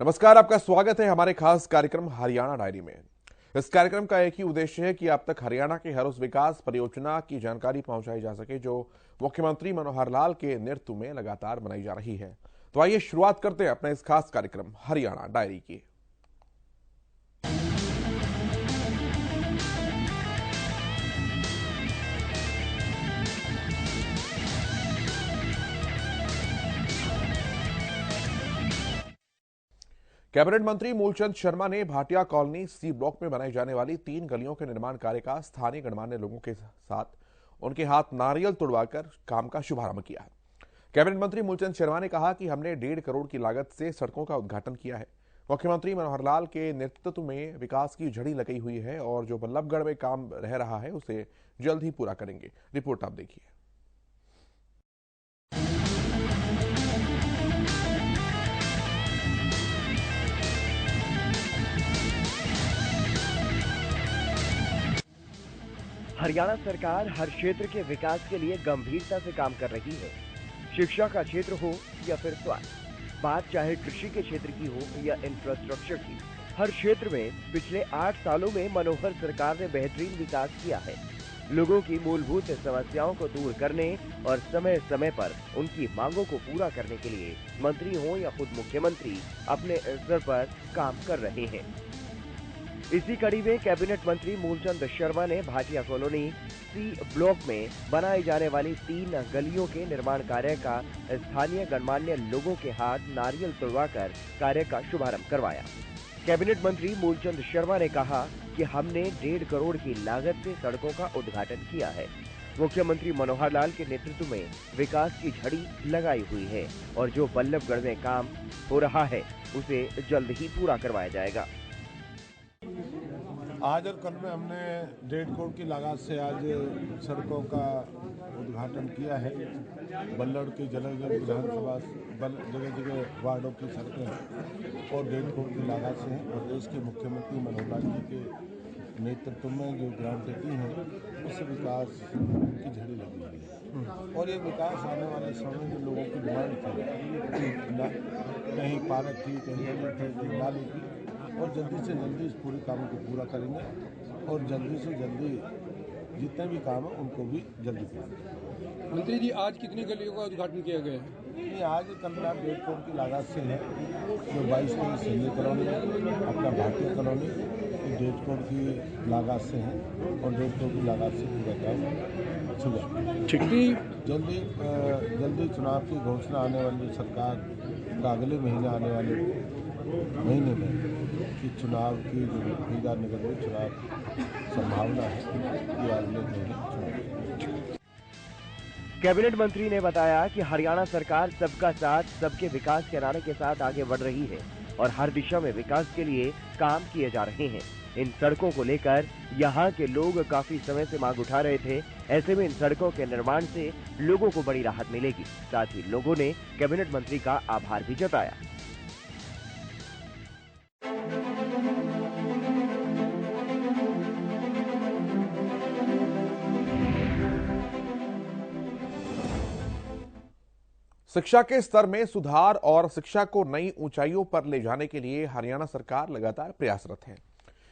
नमस्कार, आपका स्वागत है हमारे खास कार्यक्रम हरियाणा डायरी में। इस कार्यक्रम का एक ही उद्देश्य है कि आप तक हरियाणा के हर उस विकास परियोजना की जानकारी पहुंचाई जा सके जो मुख्यमंत्री मनोहर लाल के नेतृत्व में लगातार बनाई जा रही है। तो आइए शुरुआत करते हैं अपने इस खास कार्यक्रम हरियाणा डायरी की। कैबिनेट मंत्री मूलचंद शर्मा ने भाटिया कॉलोनी सी ब्लॉक में बनाई जाने वाली 3 गलियों के निर्माण कार्य का स्थानीय गणमान्य लोगों के साथ उनके हाथ नारियल तुड़वाकर काम का शुभारंभ किया। कैबिनेट मंत्री मूलचंद शर्मा ने कहा कि हमने 1.5 करोड़ की लागत से सड़कों का उद्घाटन किया है। मुख्यमंत्री मनोहर लाल के नेतृत्व में विकास की झड़ी लगी हुई है और जो बल्लभगढ़ में काम रह रहा है उसे जल्द ही पूरा करेंगे। रिपोर्ट आप देखिए। हरियाणा सरकार हर क्षेत्र के विकास के लिए गंभीरता से काम कर रही है। शिक्षा का क्षेत्र हो या फिर स्वास्थ्य, बात चाहे कृषि के क्षेत्र की हो या इंफ्रास्ट्रक्चर की, हर क्षेत्र में पिछले 8 सालों में मनोहर सरकार ने बेहतरीन विकास किया है। लोगों की मूलभूत समस्याओं को दूर करने और समय समय पर उनकी मांगों को पूरा करने के लिए मंत्री हो या खुद मुख्यमंत्री अपने स्तर पर काम कर रहे हैं। इसी कड़ी में कैबिनेट मंत्री मूलचंद शर्मा ने भाटिया कॉलोनी सी ब्लॉक में बनाई जाने वाली 3 गलियों के निर्माण कार्य का स्थानीय गणमान्य लोगों के हाथ नारियल तुड़वाकर कार्य का शुभारंभ करवाया। कैबिनेट मंत्री मूलचंद शर्मा ने कहा कि हमने 1.5 करोड़ की लागत से सड़कों का उद्घाटन किया है। मुख्यमंत्री मनोहर लाल के नेतृत्व में विकास की झड़ी लगाई हुई है और जो बल्लभगढ़ में काम हो रहा है उसे जल्द ही पूरा करवाया जाएगा। आज और कल में हमने 1.5 करोड़ की लागत से आज सड़कों का उद्घाटन किया है। बल्लभगढ़ की जगह विधानसभा जगह जगह वार्डों की सड़कें हैं और 1.5 करोड़ की लागत से हैं। प्रदेश के मुख्यमंत्री मनोहर लाल जी के नेतृत्व में जो ग्रांटें की हैं उससे विकास की झड़ी लगी हुई है और ये विकास आने वाले समय में लोगों की डिमांड थी, कहीं पार्क थी, कहीं कहीं नाली थी और जल्दी से जल्दी इस पूरे कामों को पूरा करेंगे और जल्दी से जल्दी जितने भी काम हैं उनको भी जल्दी पूरा करेंगे। मंत्री जी, आज कितनी गलियों का उद्घाटन किया गया है? ये आज कल में 1.5 करोड़ की लागत से है जो 22 की संजय कॉलोनी अपना भारतीय कॉलोनी 1.5 करोड़ की लागत से है और 1.5 करोड़ की लागत से पूरा काम सुबह जल्दी चुनाव की घोषणा आने वाली सरकार का अगले महीने आने वाले महीने में कि चुनाव की जो फरीदाबाद नगर में चुनाव संभावना है कि अगले महीने चुनाव। कैबिनेट मंत्री ने बताया कि हरियाणा सरकार सबका साथ सबके विकास के नारे के साथ आगे बढ़ रही है और हर दिशा में विकास के लिए काम किए जा रहे हैं। इन सड़कों को लेकर यहाँ के लोग काफी समय से मांग उठा रहे थे। ऐसे में इन सड़कों के निर्माण से लोगों को बड़ी राहत मिलेगी। साथ ही लोगों ने कैबिनेट मंत्री का आभार भी जताया। शिक्षा के स्तर में सुधार और शिक्षा को नई ऊंचाइयों पर ले जाने के लिए हरियाणा सरकार लगातार प्रयासरत है।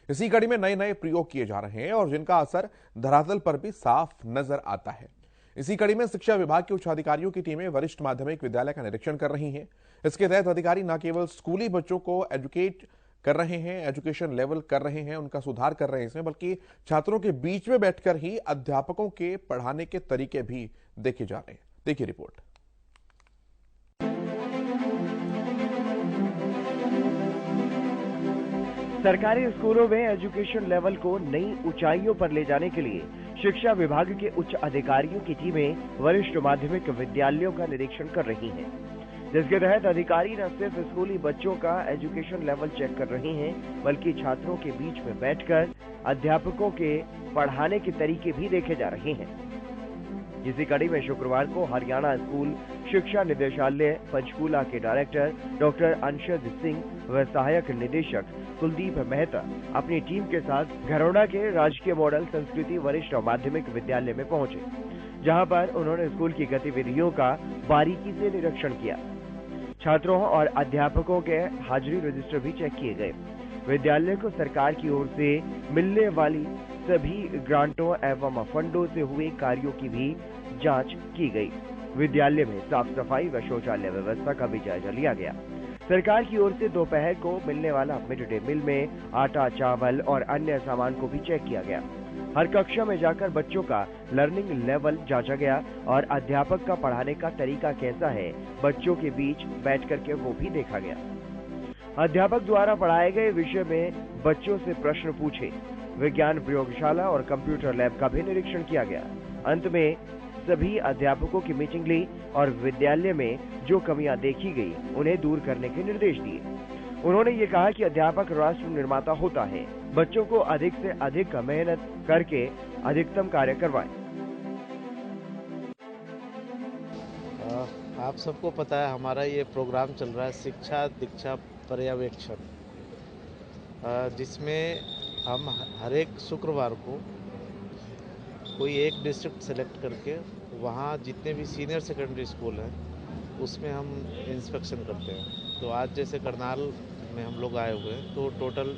इसी कड़ी में नए नए प्रयोग किए जा रहे हैं और जिनका असर धरातल पर भी साफ नजर आता है। इसी कड़ी में शिक्षा विभाग के उच्च अधिकारियों की टीमें वरिष्ठ माध्यमिक विद्यालय का निरीक्षण कर रही हैं। इसके तहत अधिकारी न केवल स्कूली बच्चों को एजुकेट कर रहे हैं, एजुकेशन लेवल कर रहे हैं, उनका सुधार कर रहे हैं इसमें, बल्कि छात्रों के बीच में बैठकर ही अध्यापकों के पढ़ाने के तरीके भी देखे जा रहे हैं। देखिए रिपोर्ट। सरकारी स्कूलों में एजुकेशन लेवल को नई ऊंचाइयों पर ले जाने के लिए शिक्षा विभाग के उच्च अधिकारियों की टीमें वरिष्ठ माध्यमिक विद्यालयों का निरीक्षण कर रही हैं, जिसके तहत अधिकारी न सिर्फ स्कूली बच्चों का एजुकेशन लेवल चेक कर रहे हैं बल्कि छात्रों के बीच में बैठकर अध्यापकों के पढ़ाने के तरीके भी देखे जा रहे हैं। इसी कड़ी में शुक्रवार को हरियाणा स्कूल शिक्षा निदेशालय पंचकूला के डायरेक्टर डॉक्टर अंशद सिंह व सहायक निदेशक कुलदीप मेहता अपनी टीम के साथ घरौड़ा के राजकीय मॉडल संस्कृति वरिष्ठ माध्यमिक विद्यालय में पहुंचे, जहां पर उन्होंने स्कूल की गतिविधियों का बारीकी से निरीक्षण किया। छात्रों और अध्यापकों के हाजिरी रजिस्टर भी चेक किए गए। विद्यालय को सरकार की ओर से मिलने वाली सभी ग्रांटों एवं फंडों से हुए कार्यों की भी जांच की गई। विद्यालय में साफ सफाई व शौचालय व्यवस्था का भी जायजा लिया गया। सरकार की ओर से दोपहर को मिलने वाला मिड डे मील में आटा, चावल और अन्य सामान को भी चेक किया गया। हर कक्षा में जाकर बच्चों का लर्निंग लेवल जांचा गया और अध्यापक का पढ़ाने का तरीका कैसा है, बच्चों के बीच बैठ करके वो भी देखा गया। अध्यापक द्वारा पढ़ाए गए विषय में बच्चों से प्रश्न पूछे। विज्ञान प्रयोगशाला और कंप्यूटर लैब का भी निरीक्षण किया गया। अंत में सभी अध्यापकों की मीटिंग ली और विद्यालय में जो कमियां देखी गई उन्हें दूर करने के निर्देश दिए। उन्होंने ये कहा कि अध्यापक राष्ट्र निर्माता होता है, बच्चों को अधिक से अधिक मेहनत करके अधिकतम कार्य करवाएं। आप सबको पता है हमारा ये प्रोग्राम चल रहा है शिक्षा दीक्षा पर्यवेक्षण, जिसमें हम हर एक शुक्रवार को कोई एक डिस्ट्रिक्ट सेलेक्ट करके वहाँ जितने भी सीनियर सेकेंडरी स्कूल हैं उसमें हम इंस्पेक्शन करते हैं। तो आज जैसे करनाल में हम लोग आए हुए हैं तो टोटल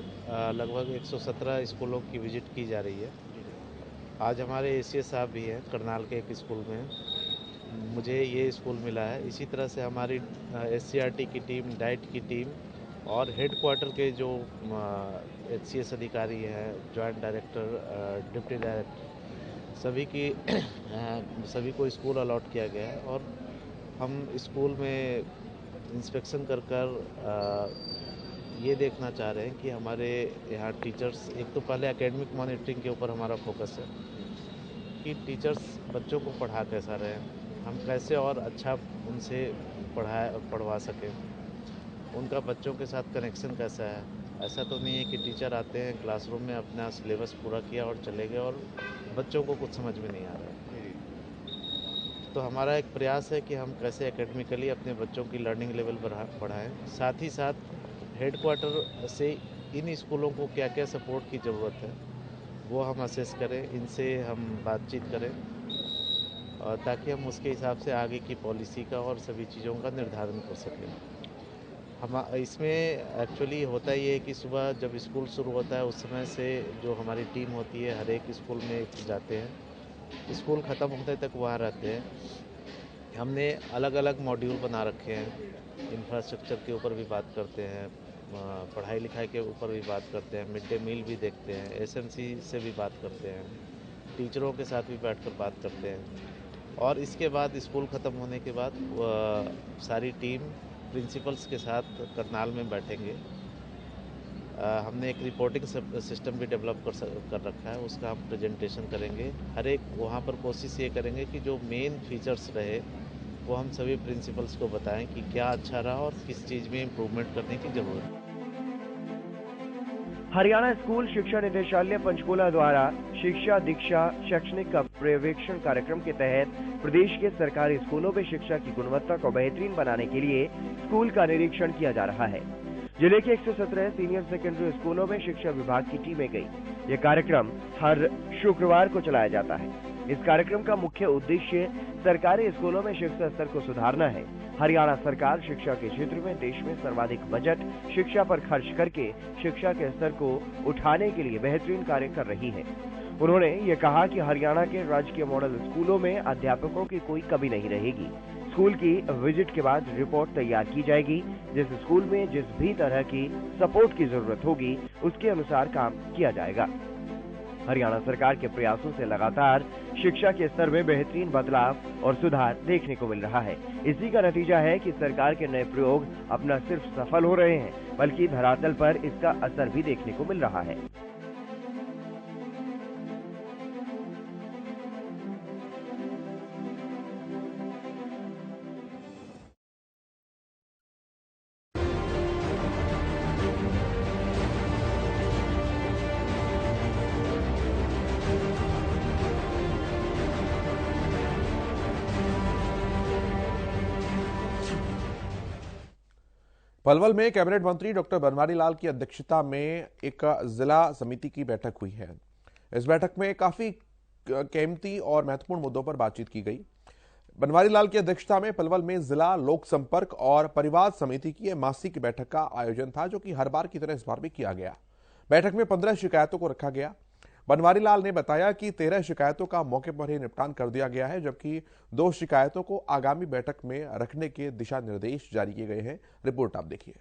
लगभग 117 स्कूलों की विजिट की जा रही है। आज हमारे एसीएस साहब भी हैं करनाल के एक स्कूल में, मुझे ये स्कूल मिला है। इसी तरह से हमारी एससीईआरटी की टीम, डाइट की टीम और हेड क्वार्टर के जो एचसीएस अधिकारी हैं, जॉइंट डायरेक्टर, डिप्टी डायरेक्टर, सभी को स्कूल अलॉट किया गया है और हम स्कूल में इंस्पेक्शन कर ये देखना चाह रहे हैं कि हमारे यहाँ टीचर्स, एक तो पहले एकेडमिक मॉनिटरिंग के ऊपर हमारा फोकस है कि टीचर्स बच्चों को पढ़ा कैसा रहे, हम कैसे और अच्छा उनसे पढ़वा सकें, उनका बच्चों के साथ कनेक्शन कैसा है। ऐसा तो नहीं है कि टीचर आते हैं क्लासरूम में अपना सिलेबस पूरा किया और चले गए और बच्चों को कुछ समझ में नहीं आ रहा है। तो हमारा एक प्रयास है कि हम कैसे एकेडमिकली अपने बच्चों की लर्निंग लेवल बढ़ाएं, साथ ही साथ हेड क्वार्टर से इन स्कूलों को क्या क्या सपोर्ट की ज़रूरत है वो हम असेस करें, इनसे हम बातचीत करें और ताकि हम उसके हिसाब से आगे की पॉलिसी का और सभी चीज़ों का निर्धारण कर सकें। हम इसमें एक्चुअली होता ये है कि सुबह जब स्कूल शुरू होता है उस समय से जो हमारी टीम होती है हर एक स्कूल में जाते हैं, स्कूल ख़त्म होने तक वहाँ रहते हैं। हमने अलग अलग मॉड्यूल बना रखे हैं, इंफ्रास्ट्रक्चर के ऊपर भी बात करते हैं, पढ़ाई लिखाई के ऊपर भी बात करते हैं, मिड डे मील भी देखते हैं, एसएमसी से भी बात करते हैं, टीचरों के साथ भी बैठकर बात करते हैं। और इसके बाद स्कूल ख़त्म होने के बाद सारी टीम प्रिंसिपल्स के साथ करनाल में बैठेंगे। हमने एक रिपोर्टिंग सिस्टम भी डेवलप कर रखा है, उसका हम प्रेजेंटेशन करेंगे। हर एक वहाँ पर कोशिश ये करेंगे कि जो मेन फीचर्स रहे वो हम सभी प्रिंसिपल्स को बताएं कि क्या अच्छा रहा और किस चीज़ में इम्प्रूवमेंट करने की ज़रूरत है। हरियाणा स्कूल शिक्षा निदेशालय पंचकुला द्वारा शिक्षा दीक्षा शैक्षणिक पर्यवेक्षण कार्यक्रम के तहत प्रदेश के सरकारी स्कूलों में शिक्षा की गुणवत्ता को बेहतरीन बनाने के लिए स्कूल का निरीक्षण किया जा रहा है। जिले के 117 सीनियर सेकेंडरी स्कूलों में शिक्षा विभाग की टीमें गई। यह कार्यक्रम हर शुक्रवार को चलाया जाता है। इस कार्यक्रम का मुख्य उद्देश्य सरकारी स्कूलों में शिक्षा स्तर को सुधारना है। हरियाणा सरकार शिक्षा के क्षेत्र में देश में सर्वाधिक बजट शिक्षा पर खर्च करके शिक्षा के स्तर को उठाने के लिए बेहतरीन कार्य कर रही है। उन्होंने ये कहा कि हरियाणा के राजकीय मॉडल स्कूलों में अध्यापकों की कोई कमी नहीं रहेगी। स्कूल की विजिट के बाद रिपोर्ट तैयार की जाएगी। जिस स्कूल में जिस भी तरह की सपोर्ट की जरूरत होगी उसके अनुसार काम किया जाएगा। हरियाणा सरकार के प्रयासों से लगातार शिक्षा के स्तर में बेहतरीन बदलाव और सुधार देखने को मिल रहा है। इसी का नतीजा है कि सरकार के नए प्रयोग अपना सिर्फ सफल हो रहे हैं बल्कि धरातल पर इसका असर भी देखने को मिल रहा है। पलवल में कैबिनेट मंत्री डॉक्टर बनवारी लाल की अध्यक्षता में एक जिला समिति की बैठक हुई है। इस बैठक में काफी कीमती और महत्वपूर्ण मुद्दों पर बातचीत की गई। बनवारी लाल की अध्यक्षता में पलवल में जिला लोक संपर्क और परिवार समिति की मासिक बैठक का आयोजन था, जो कि हर बार की तरह इस बार भी किया गया। बैठक में 15 शिकायतों को रखा गया। बनवारी लाल ने बताया कि 13 शिकायतों का मौके पर ही निपटान कर दिया गया है, जबकि 2 शिकायतों को आगामी बैठक में रखने के दिशा निर्देश जारी किए गए हैं। रिपोर्ट आप देखिए।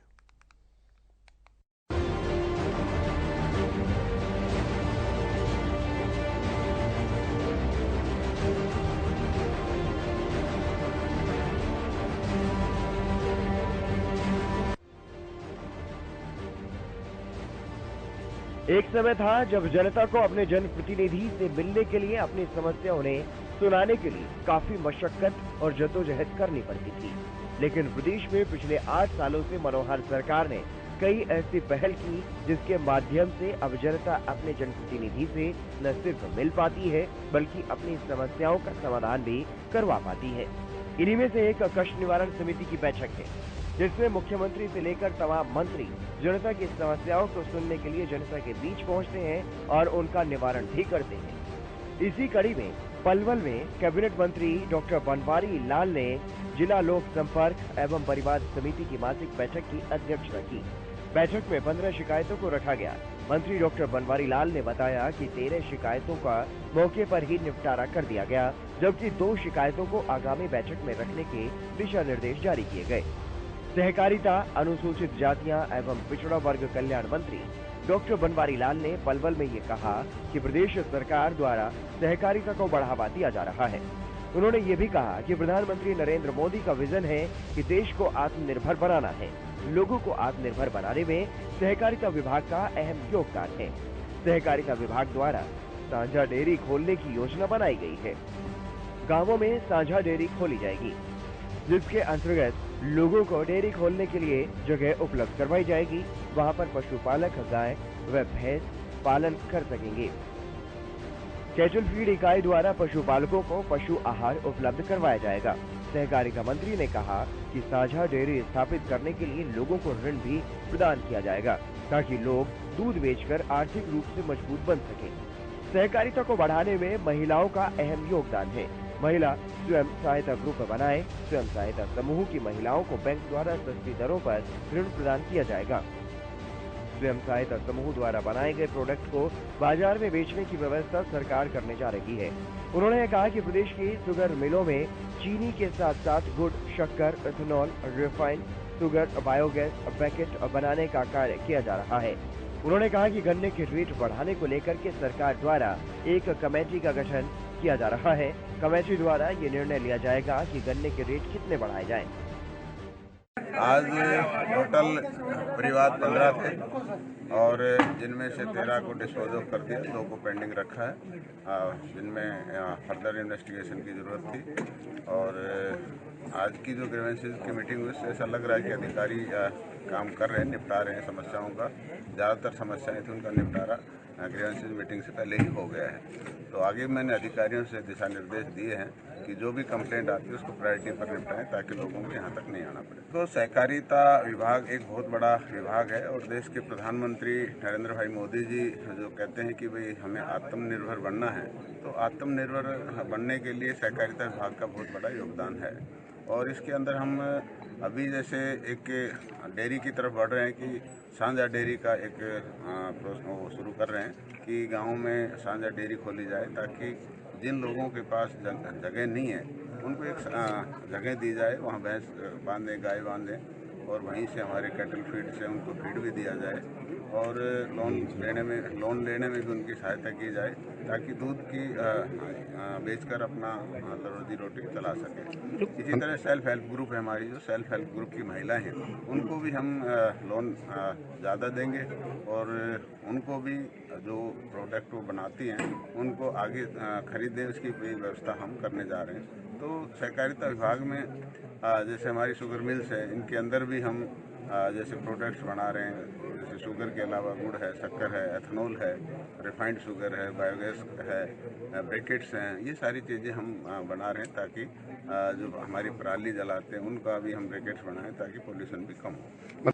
एक समय था जब जनता को अपने जनप्रतिनिधि से मिलने के लिए अपनी समस्या उन्हें सुनाने के लिए काफी मशक्कत और जद्दोजहद करनी पड़ती थी, लेकिन प्रदेश में पिछले 8 सालों से मनोहर सरकार ने कई ऐसी पहल की जिसके माध्यम से अब जनता अपने जनप्रतिनिधि से न सिर्फ मिल पाती है बल्कि अपनी समस्याओं का समाधान भी करवा पाती है। इन्हीं में से एक कष्ट निवारण समिति की बैठक है, जिसमें मुख्यमंत्री से लेकर तमाम मंत्री जनता की समस्याओं को सुनने के लिए जनता के बीच पहुंचते हैं और उनका निवारण भी करते हैं। इसी कड़ी में पलवल में कैबिनेट मंत्री डॉक्टर बनवारी लाल ने जिला लोक संपर्क एवं परिवार समिति की मासिक बैठक की अध्यक्षता की। बैठक में 15 शिकायतों को रखा गया। मंत्री डॉक्टर बनवारी लाल ने बताया कि 13 शिकायतों का मौके पर ही निपटारा कर दिया गया, जबकि 2 शिकायतों को आगामी बैठक में रखने के दिशा निर्देश जारी किए गए। सहकारिता, अनुसूचित जातियां एवं पिछड़ा वर्ग कल्याण मंत्री डॉक्टर बनवारी लाल ने पलवल में ये कहा कि प्रदेश सरकार द्वारा सहकारिता को बढ़ावा दिया जा रहा है। उन्होंने ये भी कहा कि प्रधानमंत्री नरेंद्र मोदी का विजन है कि देश को आत्मनिर्भर बनाना है। लोगों को आत्मनिर्भर बनाने में सहकारिता विभाग का अहम योगदान है। सहकारिता विभाग द्वारा साझा डेयरी खोलने की योजना बनाई गई है। गांवों में साझा डेयरी खोली जाएगी, जिसके अंतर्गत लोगों को डेयरी खोलने के लिए जगह उपलब्ध करवाई जाएगी। वहां पर पशुपालक गाय व भैंस पालन कर सकेंगे। कैटल फीड इकाई द्वारा पशुपालकों को पशु आहार उपलब्ध करवाया जाएगा। सहकारिता मंत्री ने कहा कि साझा डेयरी स्थापित करने के लिए लोगों को ऋण भी प्रदान किया जाएगा, ताकि लोग दूध बेचकर आर्थिक रूप से मजबूत बन सके। सहकारिता को बढ़ाने में महिलाओं का अहम योगदान है। महिला स्वयं सहायता ग्रुप बनाए। स्वयं सहायता समूह की महिलाओं को बैंक द्वारा सस्ती दरों पर ऋण प्रदान किया जाएगा। स्वयं सहायता समूह द्वारा बनाए गए प्रोडक्ट को बाजार में बेचने की व्यवस्था सरकार करने जा रही है। उन्होंने कहा कि प्रदेश की शुगर मिलों में चीनी के साथ साथ गुड़, शक्कर, ethanol, refined sugar, biogas packet बनाने का कार्य किया जा रहा है। उन्होंने कहा कि गन्ने के रेट बढ़ाने को लेकर के सरकार द्वारा एक कमेटी का गठन किया जा रहा है। कमेटी द्वारा ये निर्णय लिया जाएगा कि गन्ने के रेट कितने बढ़ाए जाएं। आज टोटल परिवार 15 थे और जिनमें से 13 को डिस्पोज ऑफ कर दिया, 2 को पेंडिंग रखा है, जिनमें फर्दर इन्वेस्टिगेशन की ज़रूरत थी। और आज की जो ग्रीवेंसेस की मीटिंग हुई, उससे ऐसा लग रहा है कि अधिकारी काम कर रहे हैं, निपटा रहे हैं समस्याओं का। ज़्यादातर समस्याएं थी, उनका निपटारा ग्रीवेंसेस मीटिंग से पहले ही हो गया है। तो आगे मैंने अधिकारियों से दिशा निर्देश दिए हैं कि जो भी कंप्लेंट आती है उसको प्रायोरिटी पर निपटाएं, ताकि लोगों को यहाँ तक नहीं आना पड़े। तो सहकारिता विभाग एक बहुत बड़ा विभाग है और देश के प्रधानमंत्री नरेंद्र भाई मोदी जी जो कहते हैं कि भाई हमें आत्मनिर्भर बनना है, तो आत्मनिर्भर बनने के लिए सहकारिता विभाग का बहुत बड़ा योगदान है। और इसके अंदर हम अभी जैसे एक डेयरी की तरफ बढ़ रहे हैं कि साझा डेयरी का एक वो शुरू कर रहे हैं कि गाँव में साझा डेयरी खोली जाए, ताकि जिन लोगों के पास जगह नहीं है उनको एक जगह दी जाए, वहाँ भैंस बांधें, गाय बांधें और वहीं से हमारे कैटल फीड से उनको फीड भी दिया जाए और लोन लेने में भी उनकी सहायता की जाए, ताकि दूध की बेचकर अपना रोजी रोटी चला सके। इसी तरह सेल्फ हेल्प ग्रुप है हमारी, जो सेल्फ हेल्प ग्रुप की महिलाएं हैं, उनको भी हम लोन ज़्यादा देंगे और उनको भी जो प्रोडक्ट वो बनाती हैं उनको आगे खरीदें, उसकी व्यवस्था हम करने जा रहे हैं। तो सहकारिता विभाग में जैसे हमारी शुगर मिल्स है, इनके अंदर भी हम जैसे प्रोडक्ट्स बना रहे हैं, जैसे शुगर के अलावा गुड़ है, शक्कर है, एथेनॉल है, रिफाइंड शुगर है, बायोगैस है, ब्रिकेट्स हैं, ये सारी चीज़ें हम बना रहे हैं, ताकि जो हमारी पराली जलाते हैं उनका भी हम ब्रिकेट्स बनाएं, ताकि पोल्यूशन भी कम हो।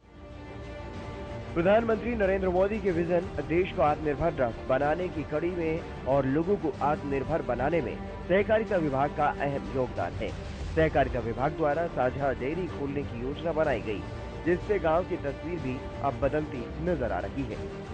प्रधानमंत्री नरेंद्र मोदी के विजन देश को आत्मनिर्भर बनाने की कड़ी में और लोगों को आत्मनिर्भर बनाने में सहकारिता विभाग का अहम योगदान है। सहकारिता विभाग द्वारा साझा डेयरी खोलने की योजना बनाई गई, जिससे गांव की तस्वीर भी अब बदलती नजर आ रही है।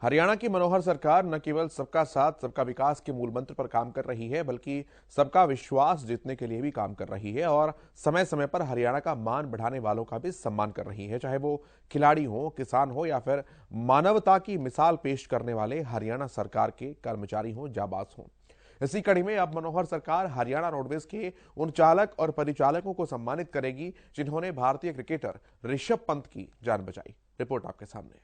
हरियाणा की मनोहर सरकार न केवल सबका साथ सबका विकास के मूल मंत्र पर काम कर रही है, बल्कि सबका विश्वास जीतने के लिए भी काम कर रही है और समय समय पर हरियाणा का मान बढ़ाने वालों का भी सम्मान कर रही है, चाहे वो खिलाड़ी हो, किसान हो या फिर मानवता की मिसाल पेश करने वाले हरियाणा सरकार के कर्मचारी हो, जाबाज हो। इसी कड़ी में अब मनोहर सरकार हरियाणा रोडवेज के उन चालक और परिचालकों को सम्मानित करेगी जिन्होंने भारतीय क्रिकेटर ऋषभ पंत की जान बचाई। रिपोर्ट आपके सामने।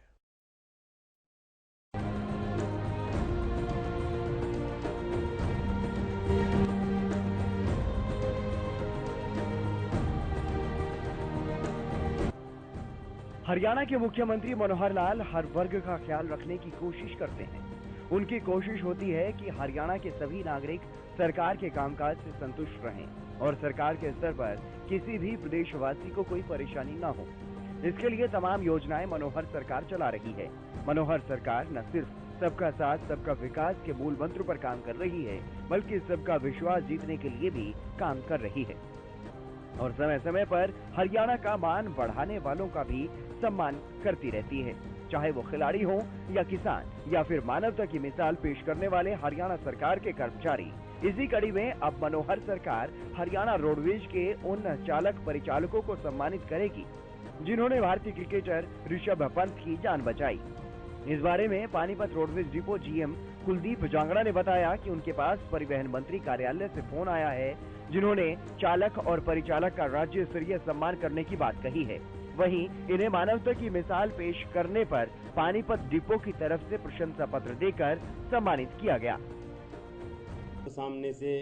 हरियाणा के मुख्यमंत्री मनोहर लाल हर वर्ग का ख्याल रखने की कोशिश करते हैं। उनकी कोशिश होती है कि हरियाणा के सभी नागरिक सरकार के कामकाज से संतुष्ट रहें और सरकार के स्तर पर किसी भी प्रदेशवासी को कोई परेशानी न हो। इसके लिए तमाम योजनाएं मनोहर सरकार चला रही है। मनोहर सरकार न सिर्फ सबका साथ सबका विकास के मूल मंत्र पर काम कर रही है, बल्कि सबका विश्वास जीतने के लिए भी काम कर रही है और समय समय पर हरियाणा का मान बढ़ाने वालों का भी सम्मान करती रहती है, चाहे वो खिलाड़ी हो या किसान या फिर मानवता की मिसाल पेश करने वाले हरियाणा सरकार के कर्मचारी। इसी कड़ी में अब मनोहर सरकार हरियाणा रोडवेज के उन चालक परिचालकों को सम्मानित करेगी जिन्होंने भारतीय क्रिकेटर ऋषभ पंत की जान बचाई। इस बारे में Panipat roadways depot GM Kuldeep Jangra ने बताया कि उनके पास परिवहन मंत्री कार्यालय से फोन आया है, जिन्होंने चालक और परिचालक का राज्य स्तरीय सम्मान करने की बात कही है। वहीं इन्हें मानवता की मिसाल पेश करने पर पानीपत डिपो की तरफ से प्रशंसा पत्र देकर सम्मानित किया गया। सामने से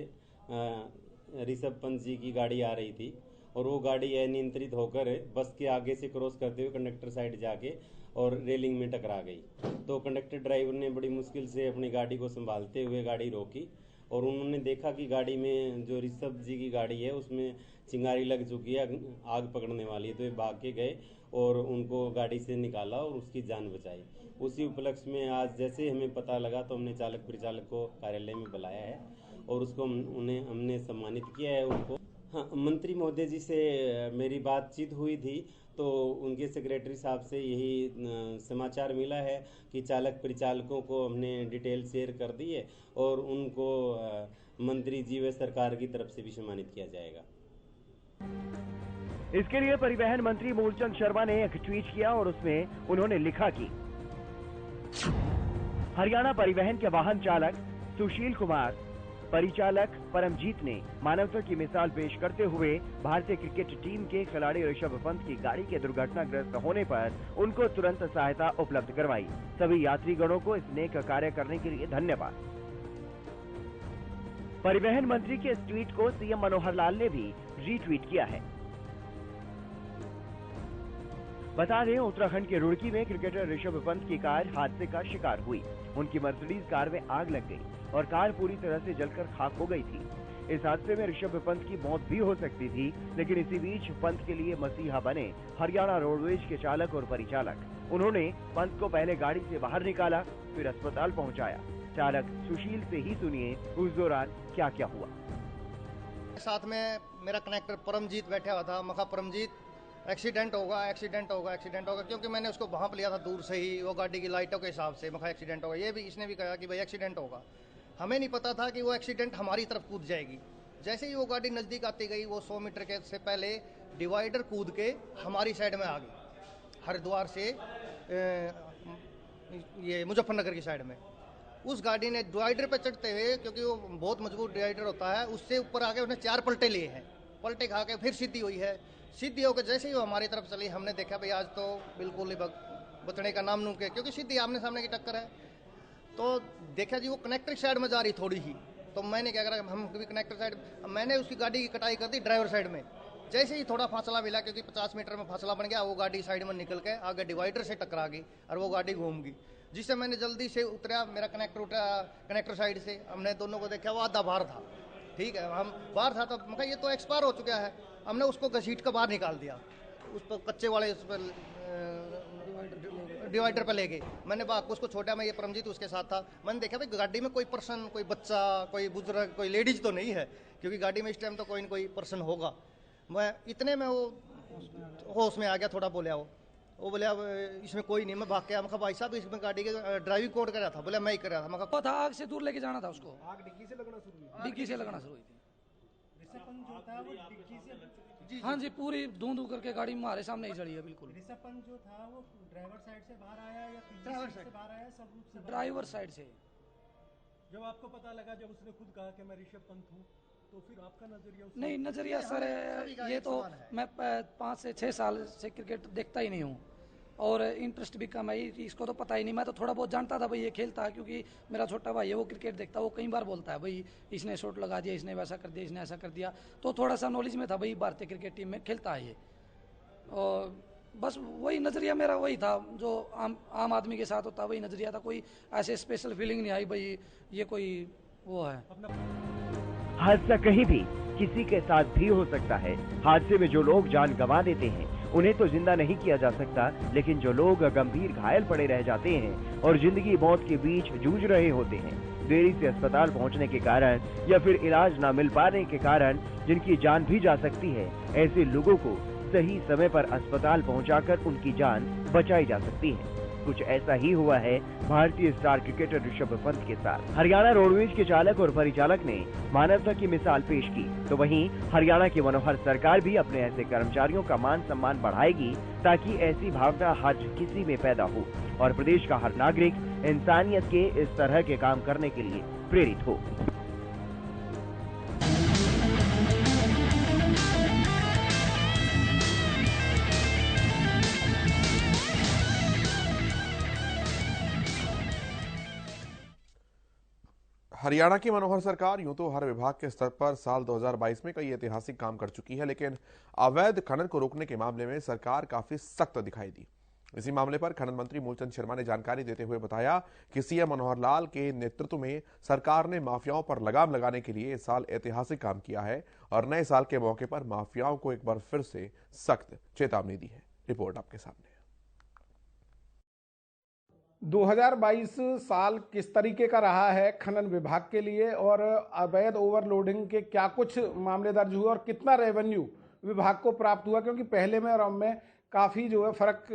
ऋषभ पंत जी की गाड़ी आ रही थी और वो गाड़ी अनियंत्रित होकर बस के आगे से क्रॉस करते हुए कंडक्टर साइड जाके और रेलिंग में टकरा गई। तो कंडक्टर ड्राइवर ने बड़ी मुश्किल से अपनी गाड़ी को संभालते हुए गाड़ी रोकी और उन्होंने देखा कि गाड़ी में जो ऋषभ जी की गाड़ी है उसमें चिंगारी लग चुकी है, आग पकड़ने वाली है। तो ये भाग के गए और उनको गाड़ी से निकाला और उसकी जान बचाई। उसी उपलक्ष्य में आज जैसे हमें पता लगा तो हमने चालक परिचालक को कार्यालय में बुलाया है और उसको हमने सम्मानित किया है उनको। हाँ, मंत्री महोदय जी से मेरी बातचीत हुई थी तो उनके सेक्रेटरी साहब से यही समाचार मिला है कि चालक परिचालकों को हमने डिटेल शेयर कर दी है और उनको मंत्री जी व सरकार की तरफ से भी सम्मानित किया जाएगा। इसके लिए परिवहन मंत्री मूलचंद शर्मा ने एक ट्वीट किया और उसमें उन्होंने लिखा कि हरियाणा परिवहन के वाहन चालक सुशील कुमार, परिचालक परमजीत ने मानवता की मिसाल पेश करते हुए भारतीय क्रिकेट टीम के खिलाड़ी ऋषभ पंत की गाड़ी के दुर्घटनाग्रस्त होने पर उनको तुरंत सहायता उपलब्ध करवाई। सभी यात्रीगणों को इस नेक कार्य करने के लिए धन्यवाद। परिवहन मंत्री के इस ट्वीट को सीएम मनोहर लाल ने भी रीट्वीट किया है। बता दें, उत्तराखंड के रुड़की में क्रिकेटर ऋषभ पंत की कार हादसे का शिकार हुई। उनकी मर्सिडीज कार में आग लग गई और कार पूरी तरह से जलकर खाक हो गई थी। इस हादसे में ऋषभ पंत की मौत भी हो सकती थी, लेकिन इसी बीच पंत के लिए मसीहा बने हरियाणा रोडवेज के चालक और परिचालक। उन्होंने पंत को पहले गाड़ी से बाहर निकाला, फिर अस्पताल पहुंचाया। चालक सुशील से ही सुनिए उस दौरान क्या क्या हुआ। साथ में मेरा कनेक्टर परमजीत बैठा हुआ था। मखा परमजीत, एक्सीडेंट होगा, एक्सीडेंट होगा, एक्सीडेंट होगा, क्योंकि मैंने उसको वहाँ पर लिया था दूर से ही, वो गाड़ी की लाइटों के हिसाब से। मखा एक्सीडेंट होगा, ये भी इसने भी कहा कि भाई एक्सीडेंट होगा। हमें नहीं पता था कि वो एक्सीडेंट हमारी तरफ कूद जाएगी। जैसे ही वो गाड़ी नज़दीक आती गई, वो 100 मीटर के से पहले डिवाइडर कूद के हमारी साइड में आ गई, हरिद्वार से ये मुजफ्फरनगर की साइड में। उस गाड़ी ने डिवाइडर पे चढ़ते हुए, क्योंकि वो बहुत मजबूत डिवाइडर होता है, उससे ऊपर आके उसने 4 पलटे लिए हैं। पलटे खा के फिर सीधी हुई है। सीधी होकर जैसे ही वो हमारी तरफ चली, हमने देखा भाई आज तो बिल्कुल ही बचने का नाम नूम के, क्योंकि सीधी आमने सामने की टक्कर है। तो देखा जी वो कनेक्टर साइड में जा रही थोड़ी ही, तो मैंने क्या करा, हम कभी कनेक्टर साइड, मैंने उसकी गाड़ी की कटाई कर दी ड्राइवर साइड में। जैसे ही थोड़ा फासला मिला, क्योंकि 50 मीटर में फासला बन गया, वो गाड़ी साइड में निकल के आगे डिवाइडर से टकरा गई और वो गाड़ी घूम गई, जिससे मैंने जल्दी से उतरा, मेरा कनेक्टर उठा, कनेक्टर साइड से हमने दोनों को देखा, वो आधा बाहर था। ठीक है, हम बाहर था तो मैं ये तो एक्सपायर हो चुका है, हमने उसको घसीट कर बाहर निकाल दिया, उस पर कच्चे वाले उस पर डिवाइडर पर ले गए। मैंने उसको छोटा, मैं ये परमजीत उसके साथ था, मैंने देखा भाई गाड़ी में कोई पर्सन, कोई बच्चा, कोई बुजुर्ग, कोई लेडीज तो नहीं है, क्योंकि गाड़ी में इस टाइम तो कोई न कोई पर्सन होगा। मैं इतने में वो होश में आ गया, थोड़ा बोलिया, वो बोले अब इसमें कोई नहीं। मैं भाग के मैं कहा भाई साहब इसमें गाड़ी के ड्राइविंग कोड कर रहा था, बोले मैं ही कर रहा था। मैं कहा था आग से दूर लेके जाना था उसको, आग डिग्गी से लगना शुरू हुई, डिग्गी से लगना शुरू हुई थी। रिसपन जो होता है वो डिग्गी से, हाँ जी, पूरी धू करके गाड़ी हमारे सामने ही चढ़ी है बिल्कुल। रिसपन जो था वो ड्राइवर साइड से बाहर आया या ड्राइवर साइड से बाहर आया, सब रूप से ड्राइवर साइड से। जब आपको पता लगा, जब उसने खुद कहा कि मैं ऋषभ पंत हूँ, तो फिर आपका नजरिया? नहीं, नजरिया सर ये तो मैं 5 से 6 साल से क्रिकेट देखता ही नहीं हूँ और इंटरेस्ट भी कम है, इसको तो पता ही नहीं। मैं तो थोड़ा बहुत जानता था भाई ये खेलता है, क्योंकि मेरा छोटा भाई है वो क्रिकेट देखता है, वो कई बार बोलता है भाई इसने शॉट लगा दिया, इसने वैसा कर दिया, इसने ऐसा कर दिया, तो थोड़ा सा नॉलेज में था भाई भारतीय क्रिकेट टीम में खेलता है ये। और बस वही नज़रिया मेरा वही था जो आम आदमी के साथ होता, वही नज़रिया था। कोई ऐसे स्पेशल फीलिंग नहीं आई भाई ये कोई वो है। हादसा कहीं भी किसी के साथ भी हो सकता है। हादसे में जो लोग जान गंवा देते हैं उन्हें तो जिंदा नहीं किया जा सकता, लेकिन जो लोग गंभीर घायल पड़े रह जाते हैं और जिंदगी मौत के बीच जूझ रहे होते हैं, देरी से अस्पताल पहुंचने के कारण या फिर इलाज न मिल पाने के कारण जिनकी जान भी जा सकती है, ऐसे लोगों को सही समय पर अस्पताल पहुंचाकर उनकी जान बचाई जा सकती है। कुछ ऐसा ही हुआ है भारतीय स्टार क्रिकेटर ऋषभ पंत के साथ। हरियाणा रोडवेज के चालक और परिचालक ने मानवता की मिसाल पेश की, तो वहीं हरियाणा की मनोहर सरकार भी अपने ऐसे कर्मचारियों का मान सम्मान बढ़ाएगी ताकि ऐसी भावना हर किसी में पैदा हो और प्रदेश का हर नागरिक इंसानियत के इस तरह के काम करने के लिए प्रेरित हो। हरियाणा की मनोहर सरकार यूं तो हर विभाग के स्तर पर साल 2022 में कई ऐतिहासिक काम कर चुकी है, लेकिन अवैध खनन को रोकने के मामले में सरकार काफी सख्त दिखाई दी। इसी मामले पर खनन मंत्री मूलचंद शर्मा ने जानकारी देते हुए बताया कि सीएम मनोहर लाल के नेतृत्व में सरकार ने माफियाओं पर लगाम लगाने के लिए इस साल ऐतिहासिक काम किया है और नए साल के मौके पर माफियाओं को एक बार फिर से सख्त चेतावनी दी है। रिपोर्ट आपके सामने। 2022 साल किस तरीके का रहा है खनन विभाग के लिए और अवैध ओवरलोडिंग के क्या कुछ मामले दर्ज हुए और कितना रेवेन्यू विभाग को प्राप्त हुआ, क्योंकि पहले में और अब में काफ़ी जो है फर्क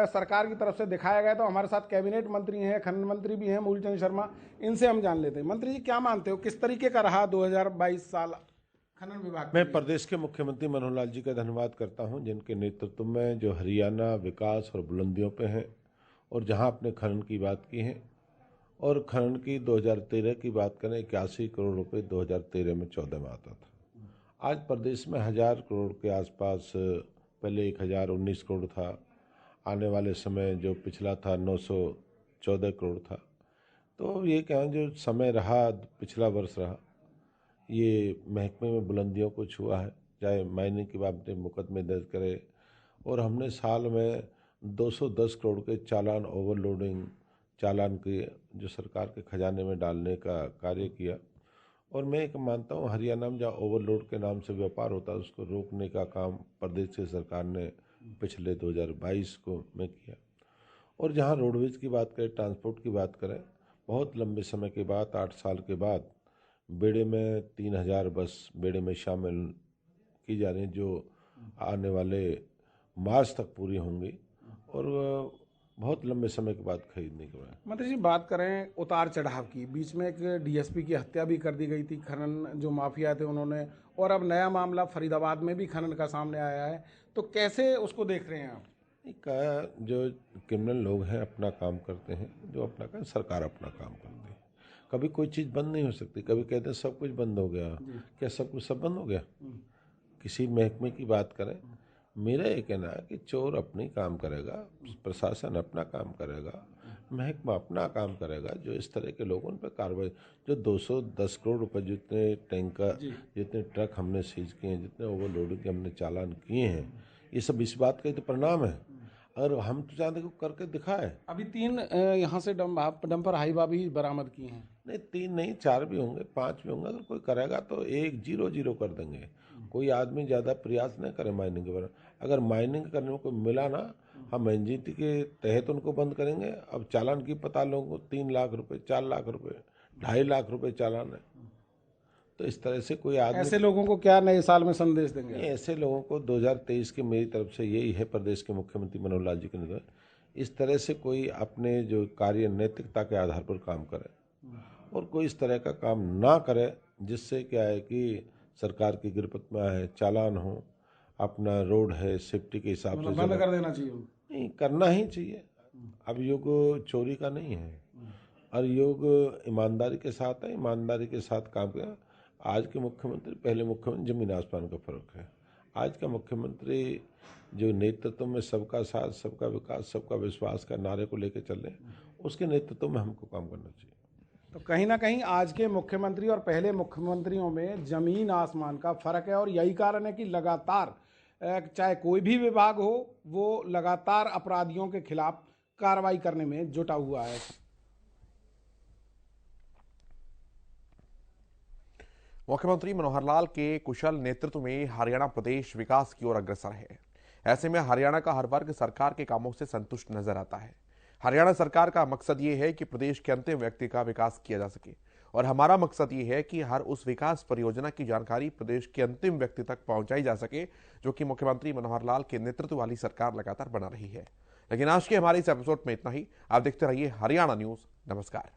सरकार की तरफ से दिखाया गया। तो हमारे साथ कैबिनेट मंत्री हैं, खनन मंत्री भी हैं मूलचंद शर्मा, इनसे हम जान लेते हैं। मंत्री जी, क्या मानते हो किस तरीके का रहा 2022 साल खनन विभाग? मैं प्रदेश के मुख्यमंत्री मनोहर लाल जी का धन्यवाद करता हूं, जिनके नेतृत्व में जो हरियाणा विकास और बुलंदियों पे है और जहां आपने खनन की बात की है और खनन की 2013 की बात करें 81 करोड़ रुपए 2013 में 14 में आता था। आज प्रदेश में 1000 करोड़ के आसपास, पहले 1019 करोड़ था, आने वाले समय जो पिछला था 914 करोड़ था। तो ये कहें जो समय रहा, पिछला वर्ष रहा, ये महकमे में बुलंदियों को छुआ है। चाहे माइनिंग की बात मुकदमे दर्ज करे और हमने साल में 210 करोड़ के चालान, ओवरलोडिंग चालान के जो सरकार के खजाने में डालने का कार्य किया। और मैं एक मानता हूँ हरियाणा में जहाँ ओवरलोड के नाम से व्यापार होता है उसको रोकने का काम प्रदेश की सरकार ने पिछले 2022 को में किया। और जहाँ रोडवेज की बात करें, ट्रांसपोर्ट की बात करें, बहुत लंबे समय के बाद 8 साल के बाद बेड़े में 3000 बस बेड़े में शामिल की जा रही हैं, जो आने वाले मार्च तक पूरी होंगी और बहुत लंबे समय के बाद खरीदने के बाद। मंत्री जी, बात करें उतार चढ़ाव की, बीच में एक डीएसपी की हत्या भी कर दी गई थी, खनन जो माफिया थे उन्होंने, और अब नया मामला फरीदाबाद में भी खनन का सामने आया है, तो कैसे उसको देख रहे हैं आप? एक जो क्रिमिनल लोग हैं अपना काम करते हैं, जो अपना काम, सरकार अपना काम करती है। कभी कोई चीज़ बंद नहीं हो सकती, कभी कहते हैं सब कुछ बंद हो गया, क्या सब कुछ सब बंद हो गया? किसी महकमे की बात करें, मेरा ये कहना है कि चोर अपनी काम करेगा, प्रशासन अपना काम करेगा, महकमा अपना काम करेगा। जो इस तरह के लोगों पर कार्रवाई, जो 210 करोड़ रुपए जितने टैंकर, जितने ट्रक हमने सीज किए हैं, जितने ओवरलोडिंग के हमने चालान किए हैं, ये सब इस बात का ही तो परिणाम है। और हम तो चाहते को करके दिखाए। अभी 3 यहाँ से डंपर हाईवा भी बरामद किए हैं। नहीं, 3 नहीं, 4 भी होंगे, 5 भी होंगे। अगर कोई करेगा तो 1-0-0 कर देंगे। कोई आदमी ज़्यादा प्रयास नहीं करे माइनिंग के बारे में। अगर माइनिंग करने में कोई मिला ना, हम एनजीटी के तहत उनको बंद करेंगे। अब चालान की पता लोगों को 3 लाख रुपए, 4 लाख रुपए, 2.5 लाख रुपए चालान है। तो इस तरह से कोई आदमी, ऐसे लोगों को क्या नए साल में संदेश देंगे? ऐसे लोगों को 2023 की मेरी तरफ से यही है, प्रदेश के मुख्यमंत्री मनोहर लाल जी के निर्देश, इस तरह से कोई अपने जो कार्य नैतिकता के आधार पर काम करे और कोई इस तरह का काम ना करे जिससे क्या है कि सरकार की गिरफ्त में आए, चालान हो, अपना रोड है सेफ्टी के हिसाब से बंद कर देना चाहिए। नहीं, करना ही चाहिए। अब युग चोरी का नहीं है और युग ईमानदारी के साथ है। ईमानदारी के साथ काम किया। आज के मुख्यमंत्री, पहले मुख्यमंत्री, जमीन आसमान का फर्क है। आज का मुख्यमंत्री जो नेतृत्व में सबका साथ, सबका विकास, सबका विश्वास का नारे को लेकर चल रहे हैं, उसके नेतृत्व में हमको काम करना चाहिए। तो कहीं ना कहीं आज के मुख्यमंत्री और पहले मुख्यमंत्रियों में जमीन आसमान का फर्क है और यही कारण है कि लगातार चाहे कोई भी विभाग हो, वो लगातार अपराधियों के खिलाफ कार्रवाई करने में जुटा हुआ है। मुख्यमंत्री मनोहर लाल के कुशल नेतृत्व में हरियाणा प्रदेश विकास की ओर अग्रसर है। ऐसे में हरियाणा का हर वर्ग सरकार के कामों से संतुष्ट नजर आता है। हरियाणा सरकार का मकसद ये है कि प्रदेश के अंतिम व्यक्ति का विकास किया जा सके और हमारा मकसद ये है कि हर उस विकास परियोजना की जानकारी प्रदेश के अंतिम व्यक्ति तक पहुंचाई जा सके जो कि मुख्यमंत्री मनोहर लाल के नेतृत्व वाली सरकार लगातार बना रही है। लेकिन आज के हमारे इस एपिसोड में इतना ही। आप देखते रहिए हरियाणा न्यूज। नमस्कार।